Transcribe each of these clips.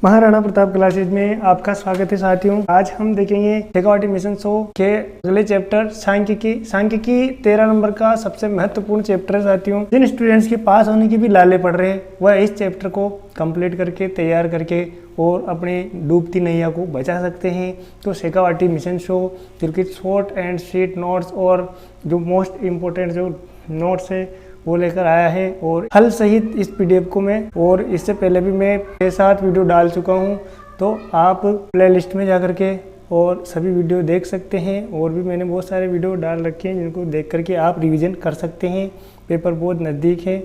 Maharana Pratap classes में आपका स्वागत है साथियों। आज हम देखेंगे शेखावाटी मिशन शो के अगले चैप्टर सांख्यिकी। सांख्यिकी 13 नंबर का सबसे महत्वपूर्ण चैप्टर है साथियों। जिन स्टूडेंट्स के पास होने की भी लाले पड़ रहे हैं वह इस चैप्टर को कंप्लीट करके तैयार करके और अपनी डूबती नैया को बचा सकते हैं। तो शेखावाटी मिशन शो जो कि शॉर्ट एंड स्वीट नोट्स और जो मोस्ट इम्पोर्टेंट जो नोट्स है वो लेकर आया है और हल सहित इस पीडीएफ को मैं, और इससे पहले भी मैं 6-7 वीडियो डाल चुका हूं, तो आप प्लेलिस्ट में जाकर के और सभी वीडियो देख सकते हैं। और भी मैंने बहुत सारे वीडियो डाल रखे हैं जिनको देख करके आप रिवीजन कर सकते हैं। पेपर बहुत नज़दीक है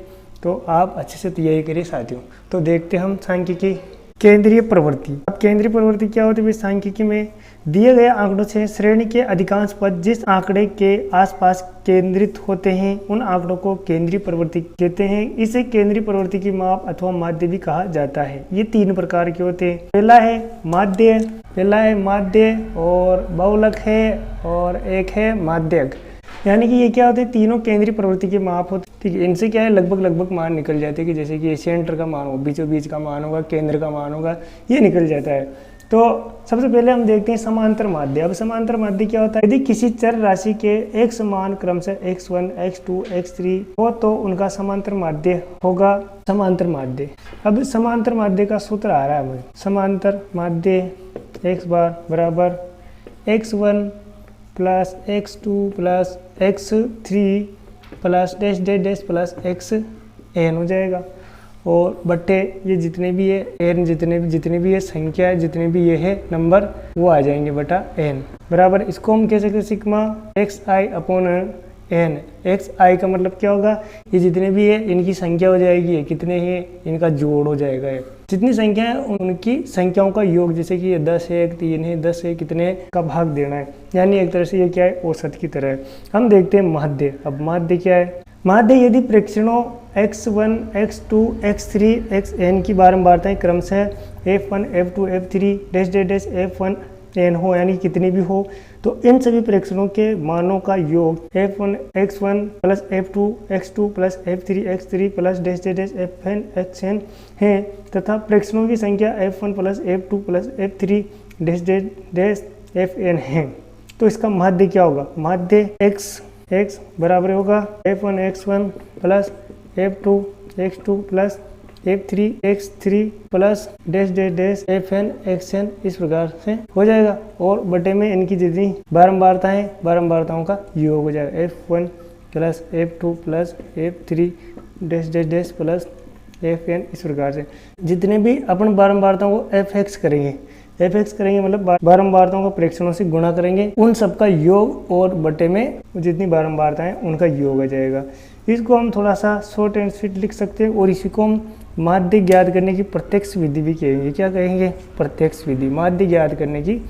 तो आप अच्छे से तैयारी करिए साथियों। तो देखते हम सांख्यिकी केंद्रीय प्रवृत्ति। अब केंद्रीय प्रवृत्ति क्या होती है? सांख्यिकी में दिए गए आंकड़ों से श्रेणी के अधिकांश पद जिस आंकड़े के आसपास केंद्रित होते हैं उन आंकड़ों को केंद्रीय प्रवृत्ति कहते हैं। इसे केंद्रीय प्रवृत्ति की माप अथवा माध्य भी कहा जाता है। ये 3 प्रकार के होते हैं। पहला है माध्य और बहुलक है और एक है माध्यक। यानी कि ये क्या होते हैं? तीनों केंद्रीय प्रवृत्ति के माप होते हैं। ठीक है, इनसे क्या है लगभग मान निकल जाते हैं कि जैसे कि सेंटर का मान हो, बीचों बीच का मान होगा, केंद्र का मान होगा, ये निकल जाता है। तो सबसे पहले हम देखते हैं समांतर माध्य। अब समांतर माध्य क्या होता है? यदि किसी चर राशि के एक समान क्रमशः x1, x2, x3 हो तो उनका समांतर माध्य होगा समांतर माध्य। अब समांतर माध्य का सूत्र आ रहा है मुझे। समांतर माध्य x बार बराबर x1 plus x2 plus x3 plus dash dash dash plus xn हो जाएगा। और बट्टे ये जितने भी है n, जितने भी ये संख्या है, जितने भी ये है नंबर वो आ जाएंगे बटा n बराबर। इसको हम कह सकते हैं sigma xi upon n। xi का मतलब क्या होगा? ये जितने भी है इनकी संख्या हो जाएगी, कितने हैं इनका जोड़ हो जाएगा। जितनी संख्या है उनकी संख्याओं का योग, जैसे कि ये 10 है, 3 है, 10 है, कितने का भाग देना है। यानी एक तरह से ये क्या है? औसत की तरह है। हम देखते हैं माध्य। अब माध्य क्या है? माध्य यदि प्रेक्षणों x1, x2, x3, xn की बारंबारताएं क्रमशः f1, f2, f3 dash dash dash f1 n हो, यानी कितनी भी हो, तो इन सभी प्रेक्षणों के मानों का योग f1 x1 plus f2 x2 plus f3 x3 plus dash dash dash fn xn है, तथा प्रेक्षणों की संख्या f1 plus f2 plus f3 dash dash dash fn है। तो इसका माध्य क्या होगा? माध्य x बराबर होगा f1 x1 plus f2 x2 plus f3 x3 plus dash dash dash fn xn, इस प्रकार से हो जाएगा। और बटे में इनकी जितनी बारंबारता है बारंबारताओं का योग हो जाएगा f1 plus f2 plus f3 dash dash dash plus fn, इस प्रकार से। जितने भी अपन बारंबारताओं को fx करेंगे मतलब बारंबारताओं का प्रेक्षणों से गुणा करेंगे, उन सब का योग और बटे में जितनी बारंबारता है उनका योग आ जाएगा। इसको हम थोड़ा सा शॉर्ट एंड स्वीट लिख सकते हैं और इसी को हम माध्य ज्ञात करने की प्रत्यक्ष विधि भी कहेंगे। क्या कहेंगे? प्रत्यक्ष विधि। माध्य ज्ञात करने की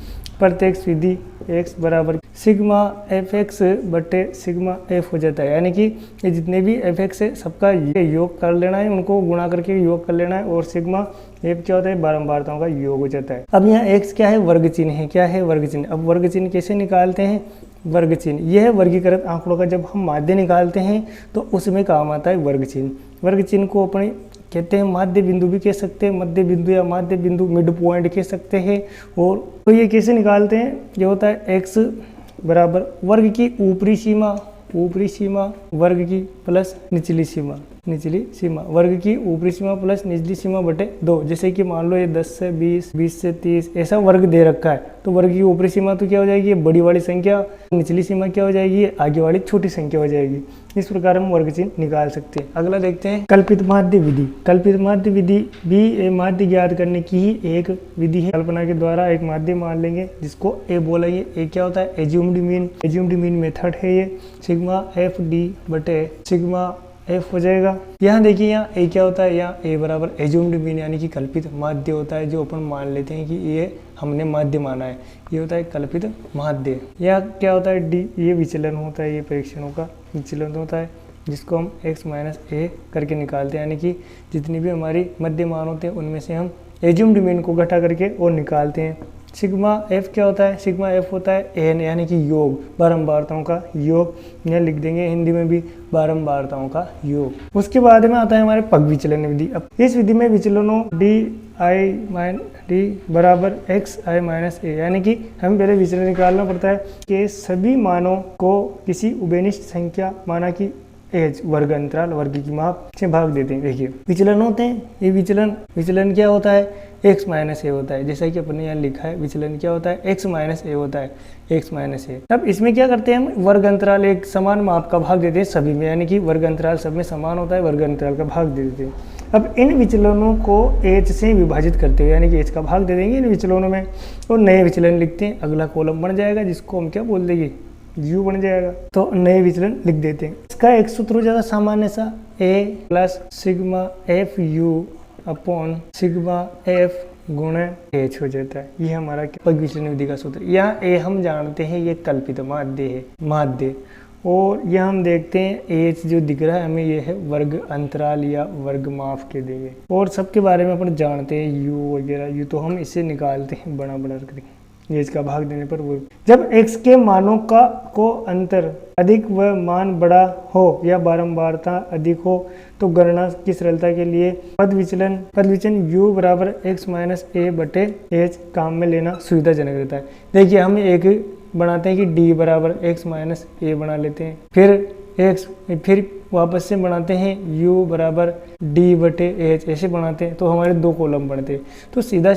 प्रत्यक्ष विधि x बराबर सिग्मा fx बटे सिग्मा f हो जाता है। यानी कि ये जितने भी fx है सबका ये योग कर लेना है, उनको गुणा करके योग कर लेना है, और सिग्मा f क्या होता है? बारंबारताओं का योग हो जाता है। अब यहाँ x क्या है? वर्ग चिन्ह है। क्या है? वर्ग चिन्ह। अब वर्ग चिन्ह कैसे निकालते हैं? वर्ग चिन्ह यह है वर्गीकृत आंकड़ों का जब हम माध्य निकालते हैं तो उसमें काम आता है वर्ग चिन्ह। वर्ग चिन्ह को अपने कहते हैं माध्य बिंदु भी कह सकते हैं, मध्य बिंदु या माध्य बिंदु मिड पॉइंट कह सकते हैं। और तो ये कैसे निकालते हैं? ये होता है x बराबर वर्ग की ऊपरी सीमा वर्ग की प्लस निचली सीमा वर्ग की ऊपरी सीमा प्लस निचली सीमा बटे 2। जैसे कि मान लो ये 10 से 20, 20 से 30 ऐसा वर्ग दे रखा है, तो वर्ग की ऊपरी सीमा तो क्या हो जाएगी? बड़ी वाली संख्या। निचली सीमा क्या हो जाएगी? आगे वाली छोटी संख्या हो जाएगी। इस प्रकार हम वर्ग चिन्ह निकाल सकते हैं। अगला देखते हैं कल्पित माध्य विधि। कल्पित माध्य विधि भी माध्य ज्ञात करने की ही एक विधि है। कल्पना के द्वारा एक माध्य मान लेंगे जिसको ए बोलेंगे। ए क्या होता है? एज्यूम्ड मीन मेथड है ये। सिग्मा एफ डी बटे सिग्मा एफ हो जाएगा। यहाँ देखिए यहाँ ए क्या होता है? यहाँ ए बराबर एज्यूम्ड मीन यानी कि कल्पित माध्य होता है, जो अपन मान लेते हैं कि ये हमने माध्य माना है, ये होता है कल्पित माध्य। यह क्या होता है? डी, ये विचलन होता है, ये परीक्षणों का विचलन होता है जिसको हम x माइनस ए करके निकालते हैं। यानी कि जितनी भी हमारी मध्य मान होते हैं उनमें से हम एज्यूम्ड मीन को घटा करके और निकालते हैं। सिग्मा एफ क्या होता है, सिग्मा एफ होता है एन यानी कि योग, बारंबारताओं का योग, यह लिख देंगे हिंदी में भी बारंबारताओं का योग। उसके बाद में आता है हमारे पग विचलन विधि। अब इस विधि में विचलनों डी बराबर एक्स आई माइनस ए, यानी कि हमें पहले विचलन निकालना पड़ता है कि सभी मानों को किसी उभयनिष्ठ संख्या माना कि एच वर्ग अंतराल वर्ग की माप से भाग देते हैं। देखिए विचलन होते हैं, ये विचलन क्या होता है, x माइनस ए होता है, जैसा कि अपने यहाँ लिखा है विचलन क्या होता है, x माइनस ए होता है, x माइनस ए। अब इसमें क्या करते हैं हम, वर्ग अंतराल एक समान माप का भाग देते हैं सभी में, यानी कि वर्ग अंतराल सब में समान होता है, वर्ग अंतराल का भाग दे देते हैं। अब इन विचलनों को h से विभाजित करते हैं, यानी कि h का भाग दे देंगे इन विचलनों में और नए विचलन लिखते हैं, अगला कॉलम बन जाएगा जिसको हम क्या बोल देंगे, u बन जाएगा, तो नए विचलन लिख देते हैं। इसका एक सूत्र हो जाता सामान्य सा, a plus sigma F you upon sigma F गुणे एच हो जाता है। ये हमारा पग विचलन विधि का सूत्र। यहाँ ए हम जानते हैं ये कल्पित माध्य है, माध्य, और यह हम देखते हैं एच जो दिख रहा है हमें ये है वर्ग अंतराल या वर्ग माफ के देंगे, और सबके बारे में अपन जानते हैं यू वगैरह, यू तो हम इसे निकालते हैं बड़ा बड़ा करके, एच का भाग देने पर वो जब x के मानों को अंतर अधिक व मान बड़ा हो या बारंबारता अधिक हो तो गणना की सरलता के लिए पद विचलन u बराबर x माइनस ए बटे एच काम में लेना सुविधाजनक रहता है। देखिए हम एक बनाते हैं कि d बराबर x माइनस ए बना लेते हैं, फिर वापस से बनाते हैं u बराबर d बटे एच, ऐसे बनाते हैं तो हमारे दो कॉलम बनते हैं। तो सीधा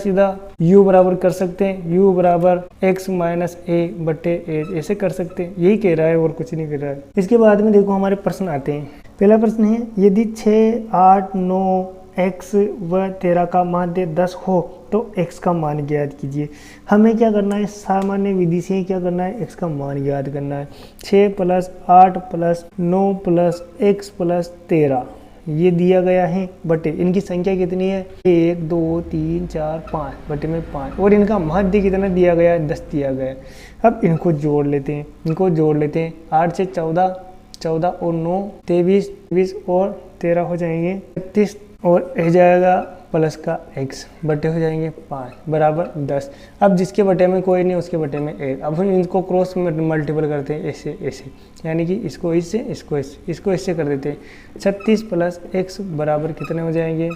u बराबर कर सकते हैं, u बराबर x माइनस ए बटे एच, ऐसे कर सकते हैं, यही कह रहा है और कुछ नहीं कह रहा है। इसके बाद में देखो हमारे प्रश्न आते हैं। पहला प्रश्न है यदि 6, 8, 9 x व 13 का माध्य 10 हो तो x का मान ज्ञात कीजिए। हमें क्या करना है, सामान्य विधि से क्या करना है, x का मान ज्ञात करना है। 6 plus 8 plus 9 plus x plus 13 ये दिया गया है बटे इनकी संख्या कितनी है, 1 2 3 4 5 बटे में 5, और इनका माध्य कितना दिया गया है, 10 दिया गया है। अब इनको जोड़ लेते हैं, 8 से 14, 14 और 9 23 और 13 हो जाएंगे 36, और रह जाएगा प्लस का x बटे हो जाएंगे 5 बराबर 10। अब जिसके बटे में कोई नहीं उसके बटे में 1। अब हम इनको क्रॉस मल्टीपल करते हैं ऐसे, यानी कि इसको इससे कर देते हैं। 36 प्लस x बराबर कितने हो जाएंगे,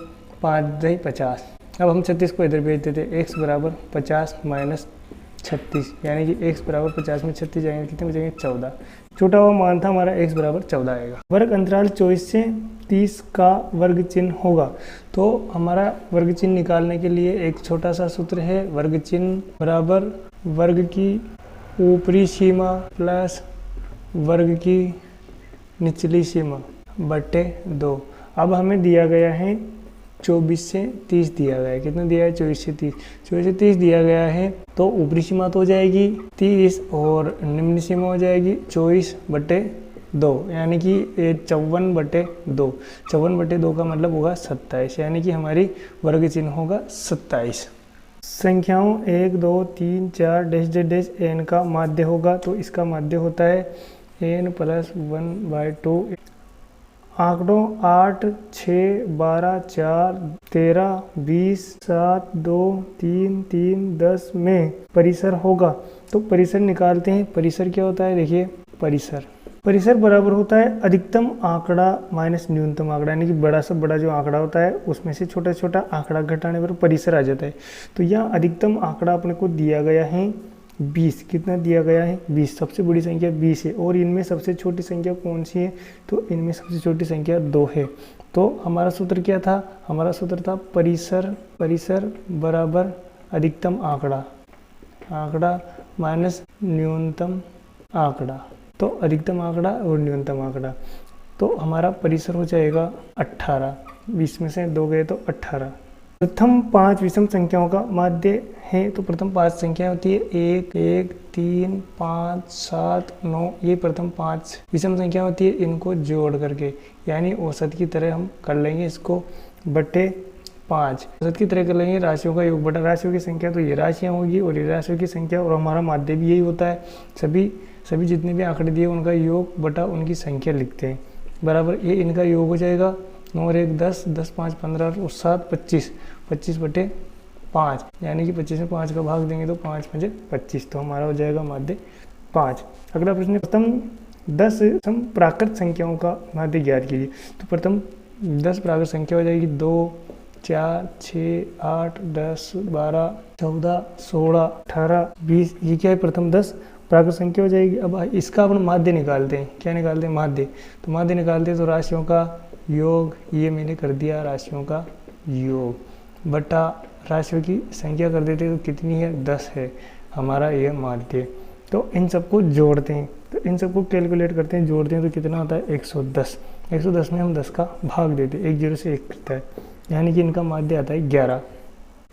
5 दही 50। अब हम 36 को इधर भेज देते हैं, x बराबर 50 माइनस 36, यानी कि x बराबर 50 में 36 जाएंगे, कितने हो जाएंगे 14। छोटा हुआ मान था हमारा x बराबर 14 आएगा। वर्ग अंतराल 24 से 30 का वर्ग चिन्ह होगा, तो हमारा वर्ग चिन्ह निकालने के लिए एक छोटा सा सूत्र है, वर्ग चिन्ह बराबर वर्ग की ऊपरी सीमा प्लस वर्ग की निचली सीमा बटे 2। अब हमें दिया गया है 24 से 30 दिया गया है, कितना दिया है 24 से 30 दिया गया है, तो ऊपरी सीमा तो हो जाएगी 30 और निम्न सीमा हो जाएगी 24 बटे 2, यानी कि 54 बटे 2। 54 बटे 2 का मतलब होगा 27, यानी कि हमारी वर्ग चिन्ह होगा 27। संख्याओं 1 2 3 4 डैश डैश डैश n का माध्य होगा, तो इसका माध्य होता है n प्लस 1/2। आंकड़ों 8 6 12 4 13 20 7 2 3 3 10 में परिसर होगा, तो परिसर निकालते हैं। परिसर क्या होता है, देखिए परिसर बराबर होता है अधिकतम आंकड़ा माइनस न्यूनतम आंकड़ा, यानी कि बड़ा से बड़ा जो आंकड़ा होता है उसमें से छोटा छोटा आंकड़ा घटाने पर परिसर आ जाता है। तो यहाँ अधिकतम आंकड़ा अपने को दिया गया है 20, कितना दिया गया है 20, सबसे बड़ी संख्या 20 है, और इनमें सबसे छोटी संख्या कौन सी है, तो इनमें सबसे छोटी संख्या 2 है। तो हमारा सूत्र क्या था, हमारा सूत्र था परिसर बराबर अधिकतम आंकड़ा माइनस न्यूनतम आंकड़ा, तो अधिकतम आंकड़ा और न्यूनतम आंकड़ा, तो हमारा परिसर हो जाएगा 18। 20 में से 2 गए तो 18। प्रथम 5 विषम संख्याओं का माध्य है, तो प्रथम 5 संख्या होती है 1 1 3 5 7 9, ये प्रथम 5 विषम संख्या होती है। इनको जोड़ करके यानी औसत की तरह हम कर लेंगे इसको बटे 5, औसत की तरह कर लेंगे राशियों का योग बटा राशियों की संख्या, तो ये राशियाँ होगी और ये राशियों की संख्या, और हमारा माध्य भी यही होता है। सभी जितने भी आंकड़े दिए उनका योग बटा उनकी संख्या लिखते हैं बराबर, ये इनका योग हो जाएगा 9 और 1 10, 10 5 15 और 7 25 बटे 5, यानी कि 25 में 5 का भाग देंगे तो 5 5 25, तो हमारा हो जाएगा माध्य 5। अगला प्रश्न है प्रथम 10 प्राकृत संख्याओं का माध्य ज्ञात कीजिए। तो प्रथम 10 प्राकृत संख्या हो जाएगी 2 4 6 8 10 12 14 16 18 20, ये क्या है प्रथम 10 प्राकृत संख्या हो जाएगी। अब इसका अपन माध्य निकालते हैं। क्या निकालते हैं? माध्य। तो माध्य निकालते हैं तो राशियों का योग, ये मैंने कर दिया राशियों का योग बटा राशियों की संख्या कर देते हैं तो कितनी है? 10 है हमारा ये माध्य। तो इन सबको जोड़ते हैं, तो इन सबको कैलकुलेट करते हैं, जोड़ते हैं तो कितना आता है? 110। 110 में हम 10 का भाग देते हैं, 1 0 से 1 करता है, यानी कि इनका माध्य आता है 11।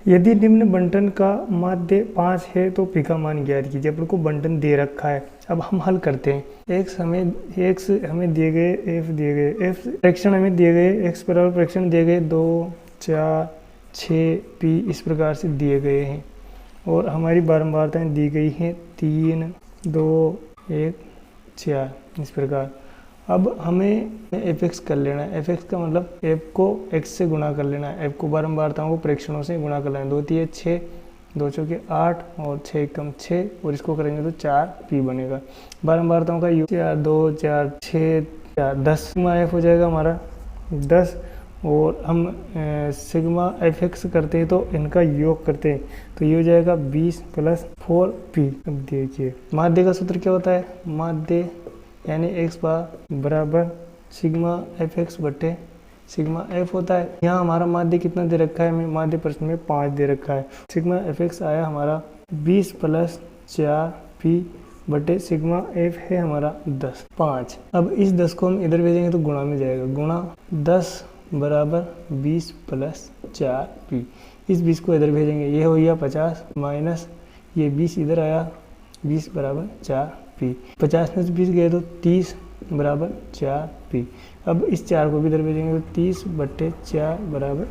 यदि निम्न बंटन का माध्य 5 है तो पी का मान ज्ञात कीजिए। अपन को बंटन दे रखा है, अब हम हल करते हैं। एक्स हमें दिए गए, एफ दिए गए, एफ फ्रैक्शन हमें दिए गए, एक्स बराबर फ्रैक्शन दिए गए 2 4 6 पी इस प्रकार से दिए गए हैं, और हमारी बारंबारताएं दी गई हैं 3 2 1 4 इस प्रकार। अब हमें एफ एक्स कर लेना है। एफ एक्स का मतलब एफ को एक्स से गुणा कर लेना है, एफ को बारंबारताओं को प्रेक्षणों से गुणा कर लेना है। 2 3 6 2 चौके 8 और 6 कम 6, और इसको करेंगे तो 4 पी बनेगा। बारंबारताओं का योग 4 2 4 6 4 10 सिग्मा एफ हो जाएगा हमारा 10, और हम सिग्मा एफ एक्स करते हैं तो इनका योग करते हैं तो ये हो जाएगा 20 + 4 पी। अब देखिए माध्य का सूत्र क्या होता है? माध्य यानी एक्स बार बराबर सिग्मा एफ एक्स बटे सिग्मा एफ होता है। यहाँ हमारा माध्य कितना दे रखा है? हमें माध्य प्रश्न में 5 दे रखा है। सिग्मा एफ एक्स आया हमारा 20 + 4 पी बटे सिग्मा एफ है हमारा 10 5। अब इस 10 को हम इधर भेजेंगे तो गुणा में जाएगा, गुणा 10 बराबर 20 + 4 पी। इस 20 को इधर भेजेंगे, ये हो गया 50 माइनस ये 20 इधर आया, 20 बराबर 4 पी। 50 में से 20 गए तो 30 बराबर 4 पी। अब इस 4 को भी इधर भेजेंगे तो 30 बटे 4 बराबर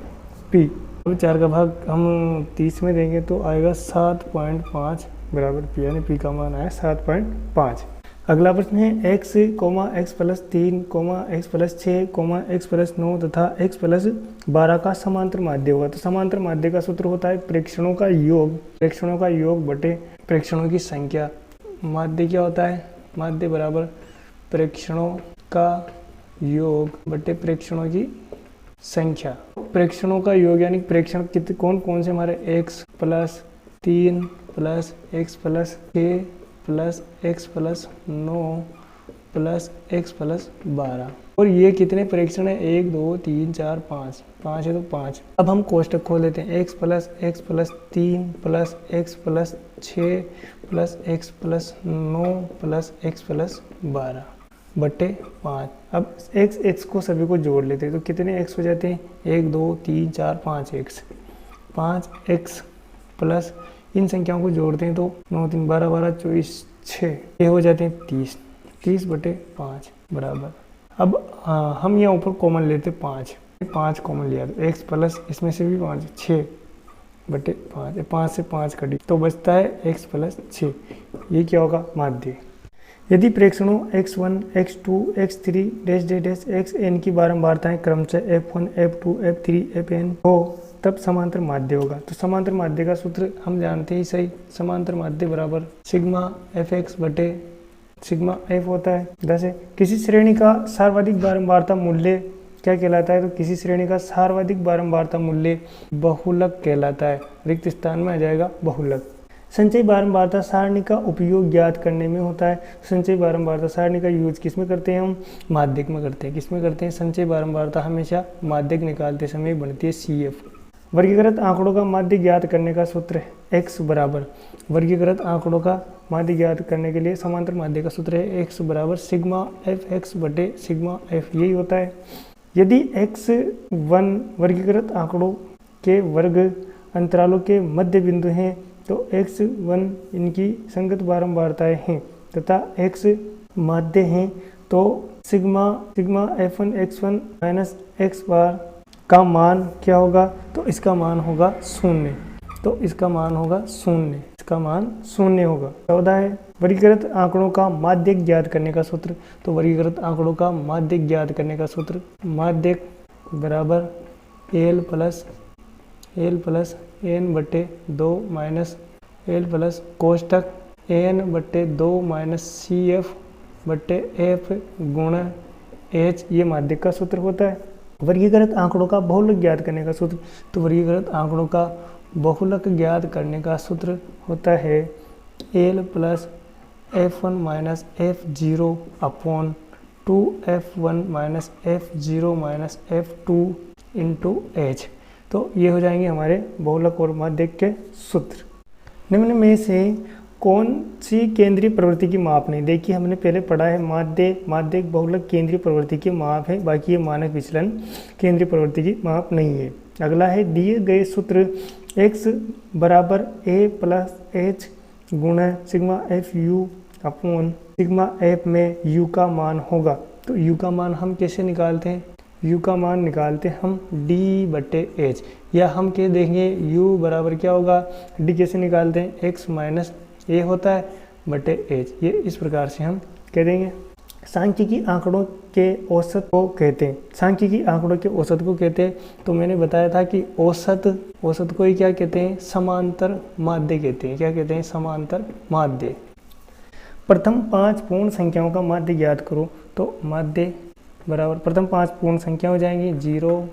पी। अब 4 का भाग हम 30 में देंगे तो आएगा 7.5 बराबर पी, यानी पी का मान आया 7.5। अगला प्रश्न है x, x + 3, x + 6, x + 9 तथा x + 12 का समांतर माध्य होगा। तो समांतर माध्य का सूत्र होता है प्रेक्षणों का योग बटे प्रेक्षणों की संख्या। माध्य क्या होता है? माध्य बराबर प्रेक्षणों का योग बटे प्रेक्षणों की संख्या। प्रेक्षणों का योग यानी प्रेक्षण कितने कौन कौन से हमारे? x + 3 + x + 6 + x + 9 + x + 12, और ये कितने प्रेक्षण है? 1 2 3 4 5, 5 है तो 5। अब हम कोष्टक खोल लेते हैं। x + 3 + x + 6 + x + 9 + x + 12 बटे 5। अब x को सभी को जोड़ लेते हैं तो कितने x हो जाते हैं? 1 2 3 4 5 x प्लस इन संख्याओं को जोड़ते हैं तो 9 3 12 12 24 6, ये हो जाते हैं 30 बटे 5 बराबर। अब हम यहाँ ऊपर कॉमन लेते 5 कॉमन लिया तो x प्लस इसमें से भी 5 6 बटे 5, 5 से 5 कटी तो बचता है x + 6। ये क्या होगा? माध्य। यदि प्रेक्षणों x1 x2 x3 xn की बारंबारताएं क्रमशः f1 f2 f3 fn हो तब समांतर माध्य होगा। तो समांतर माध्य का सूत्र हम जानते ही सही, समांतर माध्य बराबर सिग्मा एफ एक्स बटे सिग्मा एफ होता है 10 है। किसी श्रेणी का सर्वाधिक बारंबारता मूल्य क्या कहलाता है? तो किसी श्रेणी का सर्वाधिक बारंबारता मूल्य बहुलक कहलाता है। रिक्त स्थान में आ जाएगा बहुलक। संचयी बारंबारता सारणी का उपयोग ज्ञात करने में होता है। संचयी बारंबारता सारणी का यूज किस में करते हैं? हम माध्यक में करते हैं। किस में करते हैं? संचयी बारंबारता हमेशा माध्यक निकालते समय बनती है CF। वर्गीकृत आंकड़ों का माध्य ज्ञात करने का सूत्र है x बराबर, वर्गीकृत आंकड़ों का माध्य ज्ञात करने के लिए समांतर माध्य का सूत्र है x बराबर सिग्मा एफ एक्स बटे सिग्मा एफ, यही होता है। यदि x1 वर्गीकृत आंकड़ों के वर्ग अंतरालों के मध्य बिंदु हैं तो x1 इनकी संगत बारंबारताएं हैं तथा x माध्य हैं तो sigma f1 x1 minus x बार का मान क्या होगा? तो इसका मान होगा 0। तो इसका मान होगा 0, इसका मान 0 होगा। 14 है वर्गीकृत आंकड़ों का माध्य ज्ञात करने का सूत्र। तो वर्गीकृत आंकड़ों का माध्य ज्ञात करने का सूत्र माध्य बराबर L प्लस एन बटे 2 माइनस एल प्लस कोष्टक एन बटे 2 माइनस सी एफ बटे एफ गुणा एच, ये माध्यक का सूत्र होता है। वर्गीकृत आंकड़ों का बहुलक ज्ञात करने का सूत्र, तो वर्गीकृत आंकड़ों का बहुलक ज्ञात करने का सूत्र होता है L plus F1 minus F0 upon 2F1 minus F0 minus F2 into H. तो ये हो जाएंगे हमारे बहुलक और माध्यक के सूत्र। निम्न में से कौन सी केंद्रीय प्रवृत्ति की माप नहीं? देखिए हमने पहले पढ़ा है माध्यक बहुलक केंद्रीय प्रवृत्ति की माप है, बाकी ये मानक विचलन केंद्रीय प्रवृत्ति की माप नहीं है। अगला है दिए गए सूत्र x बराबर a प्लस एच गुणा sigma F you upon sigma F में u का मान होगा। तो u का मान हम कैसे निकालते हैं? u का मान निकालते हैं हम d बटे h, या हम क्या देखेंगे u बराबर क्या होगा, d कैसे निकालते हैं, x माइनस a होता है बटे h। ये इस प्रकार से हम कह देंगे। सांख्यिकी आंकड़ों के औसत को कहते हैं, सांख्यिकी आंकड़ों के औसत को कहते हैं। तो मैंने बताया था कि औसत को ही क्या कहते हैं, समांतर माध्य कहते हैं। क्या कहते हैं, समांतर माध्य। प्रथम 5 पूर्ण संख्याओं का माध्य ज्ञात करो। तो माध्य बराबर प्रथम 5 पूर्ण संख्या हो जाएंगी 0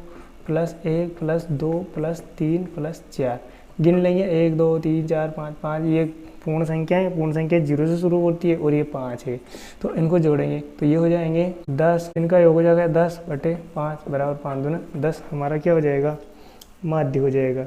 प्लस 1 प्लस 2 प्लस 3 प्लस 4। गिन लेंगे 1 2 3 4 5 5, ये पूर्ण संख्या है। पूर्ण संख्या 0 से शुरू होती है और ये 5 है, तो इनको जोड़ेंगे तो ये हो जाएंगे 10। इनका योग हो जाएगा 10 बटे 5 बराबर 5 दूना 10, हमारा क्या हो जाएगा, माध्य हो जाएगा।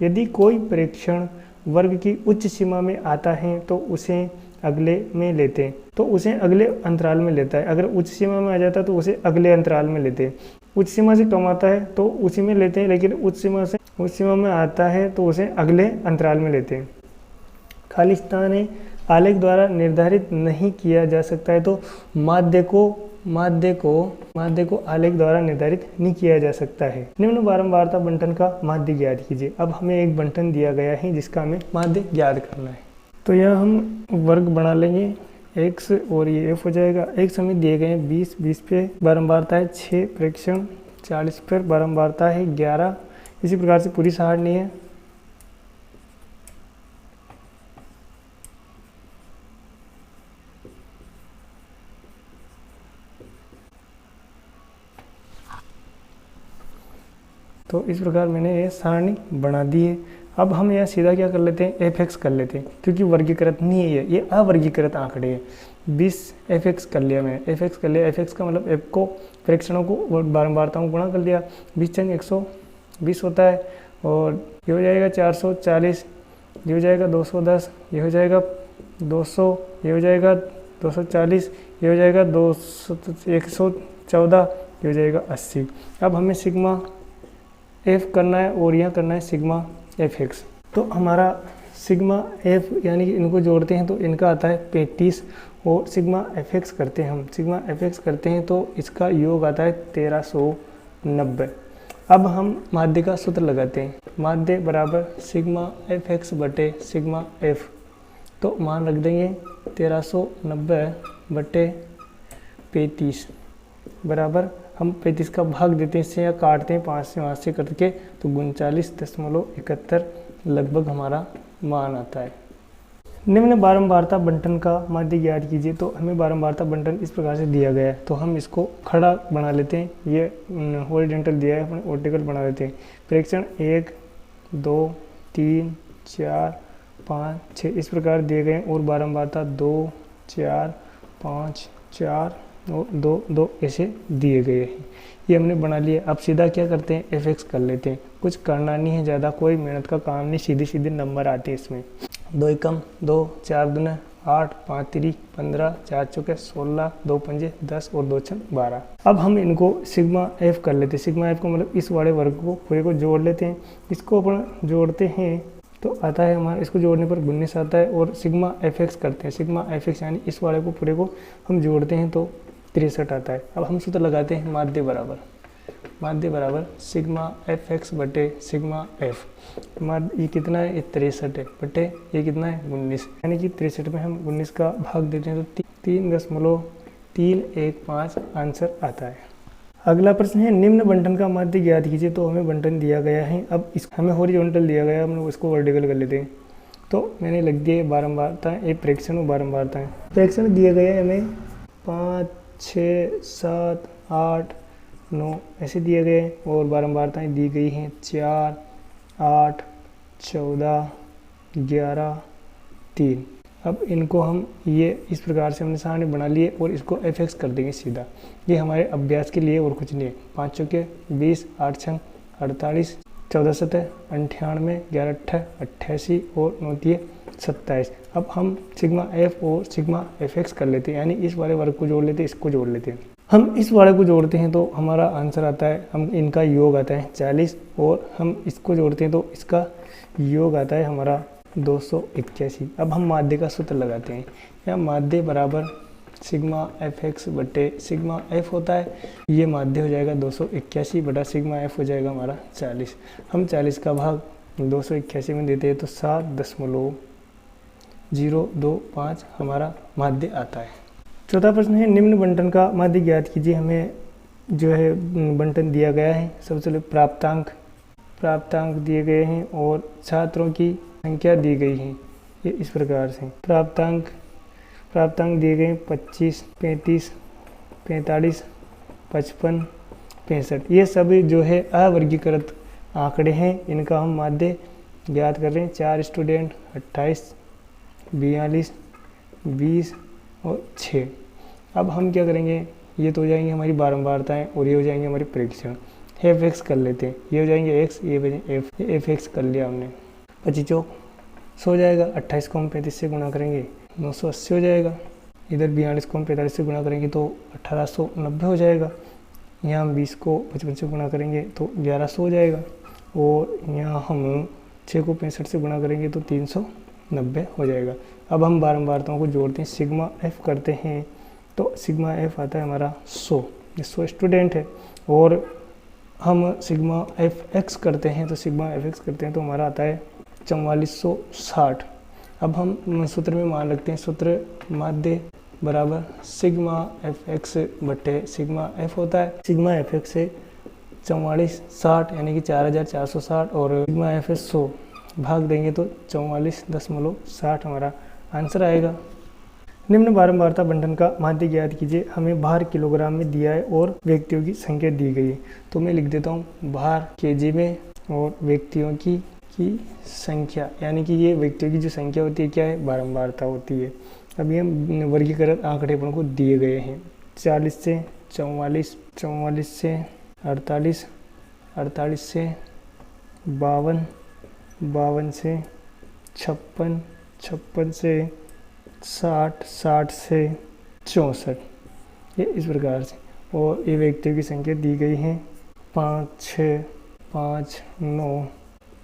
यदि कोई प्रेक्षण वर्ग की उच्च सीमा में आता है तो उसे अगले में लेते हैं, तो उसे अगले अंतराल में लेता है। अगर उच्च सीमा में आ जाता है तो उसे अगले अंतराल में लेते हैं। उच्च सीमा से कम आता है तो उसी में लेते हैं, लेकिन उच्च सीमा में आता है तो उसे अगले अंतराल में लेते हैं। खाली स्थान है आलेख द्वारा निर्धारित नहीं किया जा सकता है, तो माध्य को आलेख द्वारा निर्धारित नहीं किया जा सकता है। निम्न बारंबारता बंटन का माध्य ज्ञात कीजिए। अब हमें एक बंटन दिया गया है जिसका हमें माध्य ज्ञात करना है। तो यह हम वर्ग बना लेंगे x और ये f हो जाएगा। x हमें दिए गए हैं 20 पे बारंबारता है 6 प्रेक्षण, 40 पर बारंबारता है 11। इसी प्रकार से पूरी सारणी है। तो इस प्रकार मैंने ये सारणी बना दी है। अब हम यहाँ सीधा क्या कर लेते हैं, fx कर लेते हैं, क्योंकि वर्गीकृत नहीं है, ये अवर्गीकृत आंकड़े हैं। 20 fx कर लिया मैंने, fx कर लिया। fx का मतलब f को प्रेक्षणों को बारंबारताओं को गुणा कर लिया। 20 चंग 120 होता है, और ये हो जाएगा 440, ये हो जाएगा 210, ये हो जाएगा 200, ये हो जाएगा 240, ये हो जाएगा 114, ये हो जाएगा 80। अब हमें सिग्मा f करना है और यहाँ करना है सिग्मा fx। तो हमारा सिग्मा f यानी कि इनको जोड़ते हैं तो इनका आता है 35, और सिग्मा fx करते हैं हम, सिग्मा fx करते हैं तो इसका योग आता है 1390। अब हम माध्य का सूत्र लगाते हैं। माध्य बराबर सिग्मा fx बटे सिग्मा f। तो मान रख देंगे 1390 बटे 35 बराबर, हम 35 का भाग देते हैं इससे या काटते हैं 5 से 5 से करके, तो 39.71 लगभग हमारा मान आता है। निम्न बारंबारता बंटन का माध्य ज्ञात कीजिए। तो हमें बारंबारता बंटन इस प्रकार से दिया गया है, तो हम इसको खड़ा बना लेते हैं। ये हॉरिजॉन्टल दिया है, अपन वर्टिकल बना लेते हैं। प्रेक्षण 1 2 3 4 5 6 इस प्रकार दिए गए हैं, और बारंबारता 2 4 5 4 और 2 2 ऐसे दिए गए हैं। ये हमने बना लिया। अब सीधा क्या करते हैं, fx कर लेते हैं। कुछ करना नहीं है, ज़्यादा कोई मेहनत का काम नहीं, सीधे सीधे नंबर आते हैं इसमें। 2 एकम 2, 4 दूने 8, 5 3 15, 4 चौके 16, 2 पंजे 10 और 2 छक 12। अब हम इनको सिग्मा f कर लेते हैं। सिग्मा f को मतलब इस वाले वर्ग को पूरे को जोड़ लेते हैं। इसको अपन जोड़ते हैं तो आता है हमारा, इसको जोड़ने पर 19 आता है, और सिग्मा fx करते हैं। सिग्मा fx यानी इस वाले को पूरे को हम जोड़ते हैं तो 63 आता है। अब हम सूत्र लगाते हैं माध्य बराबर सिग्मा fx बटे सिग्मा f। ये कितना है, ये 63 है, बटे ये कितना है 19, यानी कि 63 में हम 19 का भाग देते हैं तो 3.315 आंसर आता है। अगला प्रश्न है निम्न बंटन का माध्य ज्ञात कीजिए। तो हमें बंटन दिया गया है, अब इस हमें हॉरिजॉन्टल दिया गया है, हम लोग इसको वर्टिकल कर लेते हैं। तो मैंने लिख दिए बारंबारताएं, एक प्रेक्षण और बारंबारताएं। प्रेक्षण दिए गए हैं हमें 5, 6, 7, 8, 9 ऐसे दिए गए हैं, और बारंबारताएं दी गई हैं 4, 8, 14, 11, 3। अब इनको हम ये इस प्रकार से हमने सामने बना लिए और इसको fx कर देंगे सीधा। ये हमारे अभ्यास के लिए और कुछ नहीं है। 5 चौके 20, 8 छंग 48, 14 सतह 98, 11 अट्ठा 88 और 9 तिये 27। अब हम सिग्मा f और सिग्मा fx कर लेते हैं, यानी इस वाले वर्ग को जोड़ लेते हैं, इसको जोड़ लेते हैं। हम इस वाले को जोड़ते हैं तो हमारा आंसर आता है, हम इनका योग आता है 40, और हम इसको जोड़ते हैं तो इसका योग आता है हमारा 281। अब हम माध्य का सूत्र लगाते हैं। या माध्य बराबर सिग्मा fx बटे सिग्मा f होता है। ये माध्य हो जाएगा 281 बटा सिग्मा f हो जाएगा हमारा 40। हम 40 का भाग 281 में देते हैं तो 7.025 हमारा माध्य आता है। चौथा प्रश्न है निम्न बंटन का माध्य ज्ञात कीजिए। हमें जो है बंटन दिया गया है। सबसे पहले प्राप्तांक दिए गए हैं और छात्रों की संख्या दी गई है। ये इस प्रकार से प्राप्तांक दिए गए 25, 35, 45, 55, 65। ये सभी जो है अवर्गीकृत आंकड़े हैं, इनका हम माध्य ज्ञात कर रहे हैं। 4 स्टूडेंट 28, 42, 20 और 6। अब हम क्या करेंगे, ये तो हो जाएंगे हमारी बारंबारताएं और ये हो जाएंगे हमारे परीक्षण। fx कर लेते हैं, ये हो जाएंगे x, ये बने f, fx कर लिया हमने। 25 चौक 100 हो जाएगा। 28 को हम 35 से गुणा करेंगे 980 हो जाएगा। इधर 42 को हम 45 से गुणा करेंगे तो 1890 हो जाएगा। यहाँ हम 20 को 55 से गुणा करेंगे तो 1100 हो जाएगा, और यहाँ हम 6 को 65 से गुणा करेंगे तो 390 हो जाएगा। अब हम बारंबारताओं को जोड़ते हैं, सिग्मा f करते हैं तो सिग्मा f आता है हमारा 100। ये 100 स्टूडेंट है, और हम सिग्मा fx करते हैं तो हमारा आता है 4460। अब हम सूत्र में मान रखते हैं, सूत्र माध्य बराबर सिग्मा fx बटे सिग्मा f होता है। सिग्मा fx से 4460 यानी कि 4460 और सिग्मा f 100 भाग देंगे तो 44.60 हमारा आंसर आएगा। निम्न बारंबारता बंटन का माध्य ज्ञात कीजिए। हमें भार किलोग्राम में दिया है और व्यक्तियों की संख्या दी गई है। तो मैं लिख देता हूँ भार केजी में और व्यक्तियों की संख्या, यानी कि ये व्यक्तियों की जो संख्या होती है क्या है, बारंबारता होती है। अब ये वर्गीकृत आंकड़े अपन को दिए गए हैं। 40 से 44, 44 से 48, 48 से 52, 52 से 56, 56 से 60, 60 से 64, ये इस प्रकार से। और ये व्यक्तियों की संख्या दी गई है 5, 6, 5, 9,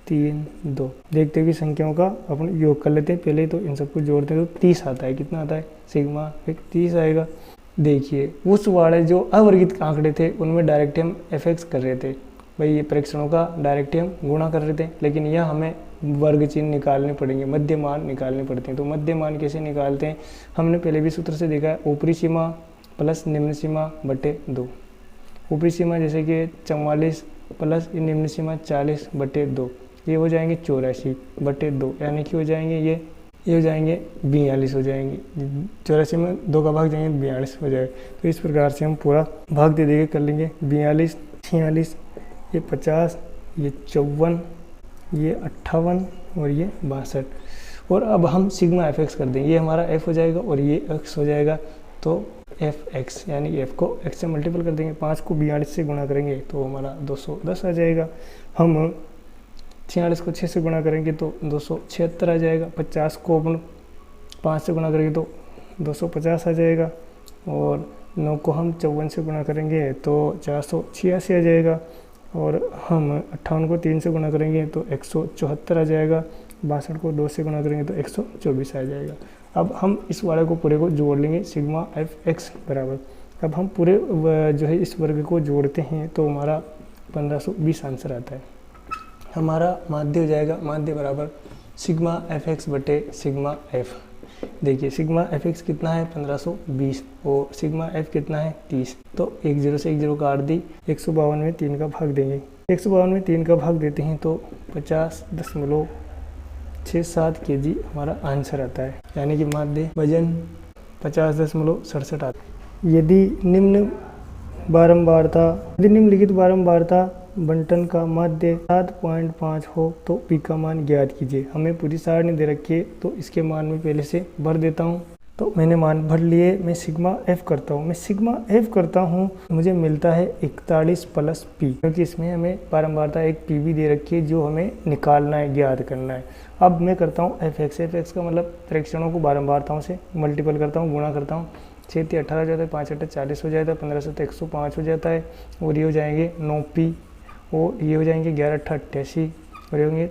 3, 2। व्यक्तियों की संख्याओं का अपन योग कर लेते हैं। पहले तो इन सबको जोड़ते हैं तो 30 आता है। कितना आता है, सिग्मा 30 आएगा। देखिए उस वाले जो अवर्गित आंकड़े थे उनमें डायरेक्ट हम fx कर रहे थे, भाई ये परीक्षणों का डायरेक्ट हम गुणा कर रहे थे, लेकिन यह हमें वर्ग चिन्ह निकालने पड़ेंगे, मध्य मान निकालने पड़ते हैं। तो मध्य मान कैसे निकालते हैं, हमने पहले भी सूत्र से देखा है, ऊपरी सीमा प्लस निम्न सीमा बटे 2। ऊपरी सीमा जैसे कि 44 प्लस निम्न सीमा 40 बटे 2, ये हो जाएंगे 84 बटे 2, यानी कि हो जाएंगे ये हो जाएंगे 42 हो जाएंगे। 84 में 2 का भाग जाएंगे 42 हो जाएगा। तो इस प्रकार से हम पूरा भाग दे देके कर लेंगे। 42, 46, ये 50, ये 54, ये 58 और ये 62। और अब हम सिग्मा fx कर देंगे, ये हमारा f हो जाएगा और ये x हो जाएगा। तो fx यानी f को x से मल्टीपल कर देंगे। 5 को 42 से गुणा करेंगे तो हमारा 210 आ जाएगा। हम 46 को 6 से गुणा करेंगे तो 276 आ जाएगा। 50 को अपन 5 से गुणा करेंगे तो 250 आ जाएगा। और 9 को हम 54 से गुणा करेंगे तो 486 आ जाएगा। और हम 58 को 3 से गुणा करेंगे तो 174 आ जाएगा। 62 को 2 से गुणा करेंगे तो 124 आ जाएगा। अब हम इस वाले को पूरे को जोड़ लेंगे, सिग्मा fx बराबर। अब हम पूरे जो है इस वर्ग को जोड़ते हैं तो हमारा 1520 आंसर आता है। हमारा माध्य हो जाएगा, माध्य बराबर सिग्मा fx बटे सिग्मा f। देखिए सिग्मा एफ एक्स कितना है 1520 और सिग्मा एफ कितना है 30। तो एक जीरो से एक जीरो काट दी, 152 में 3 का भाग देंगे। 152 में 3 का भाग देते हैं तो 50.67 kg हमारा आंसर आता है, यानी कि माध्य वजन 50.67 आता है। यदि निम्नलिखित बारंबारता बंटन का माध्य 7.5 हो तो पी का मान ज्ञात कीजिए। हमें पूरी सारणी दे रखी है तो इसके मान में पहले से भर देता हूँ। तो मैंने मान भर लिए, मैं सिग्मा एफ करता हूँ, मुझे मिलता है 41 प्लस पी, क्योंकि इसमें हमें बारंबारता एक पी भी दे रखी है जो हमें निकालना है, ज्ञात करना है। अब मैं करता हूँ एफ एक्स का मतलब प्रेक्षणों को बारंबारताओं से मल्टीपल करता हूँ, गुणा करता हूँ। 6 × 18 हो जाता है, 5 × 8 40 हो जाता है, 15 से 105 हो जाता है, और ये हो जाएंगे 9 पी, और ये हो जाएंगे 11 × 8 = 88, और ये होंगे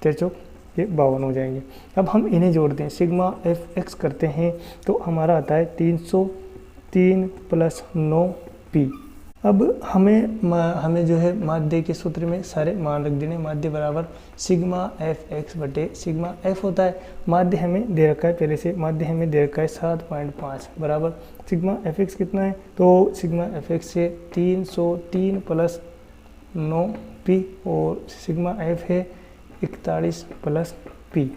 13 ये 52 हो जाएंगे। अब हम इन्हें जोड़ते हैं, सिग्मा एफ एक्स करते हैं तो हमारा आता है 303 प्लस 9 पी। अब हमें जो है माध्य के सूत्र में सारे मान रख देने। माध्य बराबर सिग्मा एफ एक्स बटे सिग्मा एफ होता है। माध्य हमें दे रखा है पहले से, माध्य हमें दे रखा है 7.5 बराबर सिग्मा एफ एक्स कितना है, तो सिग्मा एफ एक्स से 303 प्लस 9 पी, और सिग्मा एफ है 41 प्लस पी।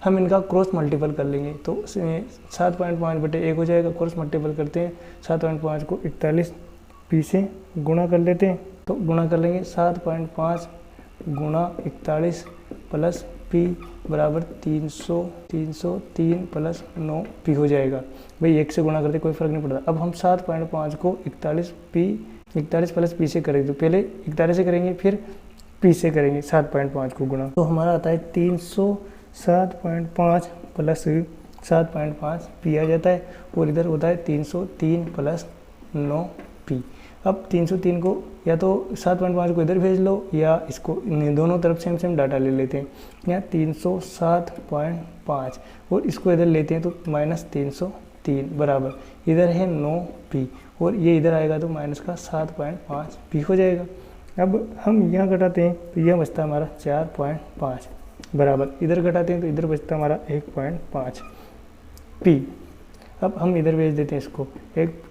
हम इनका क्रॉस मल्टीपल कर लेंगे तो 7.5 बटे 1 हो जाएगा। क्रॉस मल्टीपल करते हैं, 7.5 को 41 पी से गुणा कर लेते हैं, तो गुणा कर लेंगे 7.5 गुणा 41 प्लस पी बराबर 303 प्लस 9 पी हो जाएगा। भाई 1 से गुणा करते कोई फ़र्क नहीं पड़ता। अब हम 7.5 को 41 प्लस पी से करेंगे, तो पहले 41 से करेंगे फिर पी से करेंगे 7.5 को गुणा, तो हमारा आता है 307.5 प्लस 7.5 पी आ जाता है, और इधर होता है 303 प्लस 9 पी। अब 303 को या तो 7.5 को इधर भेज लो, या इसको दोनों तरफ सेम डाटा ले लेते हैं। यहाँ 307.5 और इसको इधर लेते हैं तो -303 बराबर इधर है 9 पी, और ये इधर आएगा तो माइनस का 7.5 पी हो जाएगा। अब हम यहाँ घटाते हैं तो यह बचता है हमारा 4.5 बराबर, इधर घटाते हैं तो इधर बचता है हमारा 1.5 पी। अब हम इधर भेज देते हैं इसको,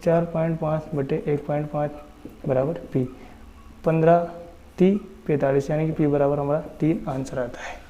4.5 बटे 1.5 बराबर पी, 15 × 3 = 45, यानी कि पी बराबर हमारा 3 आंसर आता है।